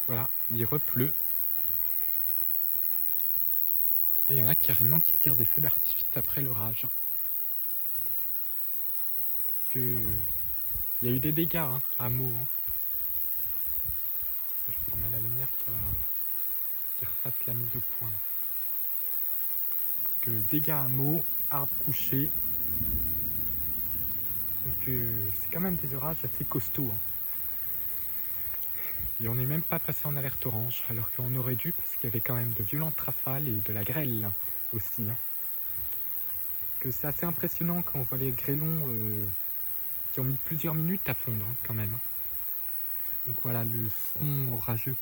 Voilà, il repleut. Et il y en a carrément qui tirent des feux d'artifice après l'orage. Il y a eu des dégâts à Meaux. Je vous remets la lumière pour qu'il refasse la mise au point. Dégâts à Meaux, arbres couchés. Donc c'est quand même des orages assez costauds. Et on n'est même pas passé en alerte orange, alors qu'on aurait dû, parce qu'il y avait quand même de violentes rafales et de la grêle aussi. C'est assez impressionnant quand on voit les grêlons qui ont mis plusieurs minutes à fondre quand même. Donc voilà, le front orageux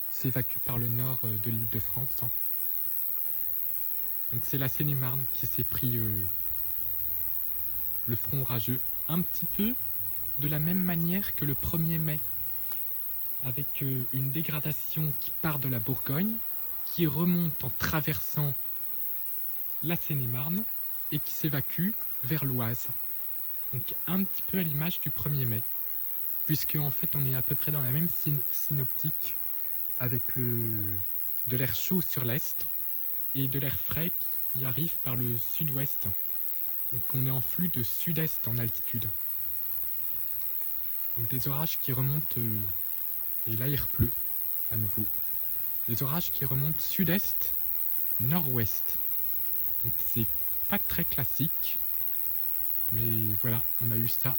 s'évacue par le nord de l'île de France. Donc c'est la Seine-et-Marne qui s'est pris le front orageux, un petit peu de la même manière que le 1er mai, avec une dégradation qui part de la Bourgogne, qui remonte en traversant la Seine-et-Marne et qui s'évacue vers l'Oise. Donc un petit peu à l'image du 1er mai, puisque en fait on est à peu près dans la même synoptique, avec de l'air chaud sur l'est et de l'air frais qui arrive par le sud-ouest. Donc on est en flux de sud-est en altitude. Donc des orages qui remontent, et là il repleut à nouveau. Des orages qui remontent sud-est, nord-ouest. Donc c'est pas très classique, mais voilà, on a eu ça.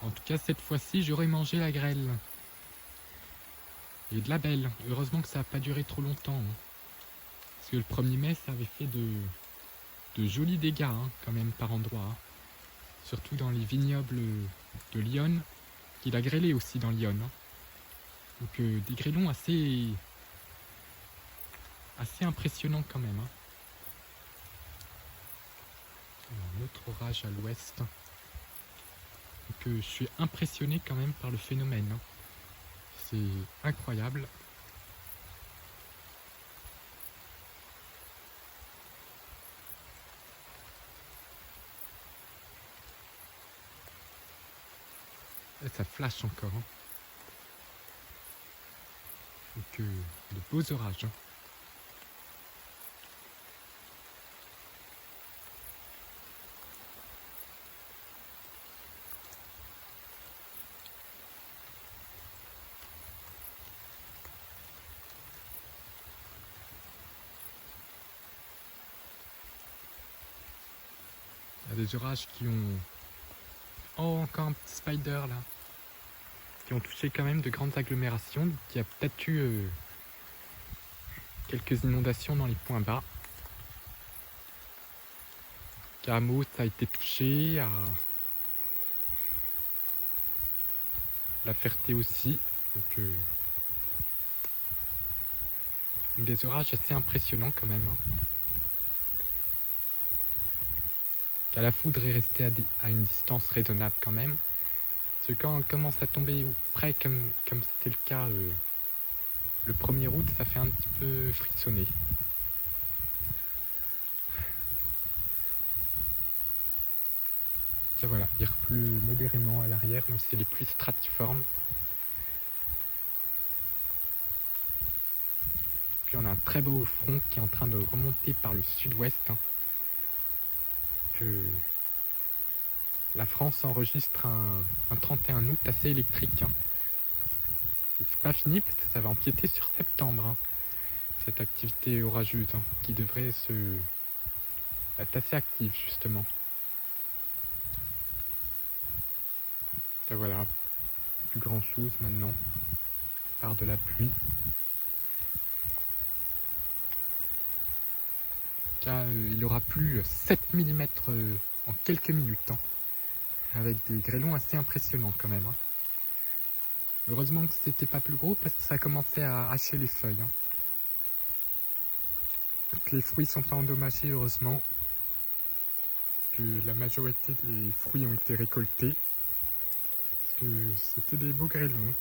En tout cas cette fois-ci j'aurais mangé la grêle. Et de la belle. Heureusement que ça n'a pas duré trop longtemps. Parce que le 1er mai, ça avait fait de jolis dégâts quand même par endroits. Surtout dans les vignobles de Lyon. Il a grêlé aussi dans Lyon. Donc des grêlons assez impressionnants quand même. Un autre orage à l'ouest. Donc je suis impressionné quand même par le phénomène. C'est incroyable. Et ça flash encore. Donc de beaux orages. Il y a des orages qui ont... Oh, encore un petit spider là. Qui ont touché quand même de grandes agglomérations. Qui a peut-être eu quelques inondations dans les points bas. À Meaux, ça a été touché. À La Ferté aussi. Donc des orages assez impressionnants quand même. La foudre est restée à une distance raisonnable quand même. Parce que quand elle commence à tomber près, comme c'était le cas le 1er août, ça fait un petit peu frissonner. Et voilà, il repleut modérément à l'arrière, donc c'est les pluies stratiformes. Puis on a un très beau front qui est en train de remonter par le sud-ouest. Que la France enregistre un 31 août assez électrique. Et c'est pas fini parce que ça va empiéter sur septembre. Cette activité orageuse qui devrait être assez active justement. Et voilà, plus grand chose maintenant, par de la pluie. Il aura plu 7 mm en quelques minutes, avec des grêlons assez impressionnants quand même. Heureusement que c'était pas plus gros parce que ça commençait à hacher les feuilles. Donc les fruits sont pas endommagés heureusement, que la majorité des fruits ont été récoltés, parce que c'était des beaux grêlons.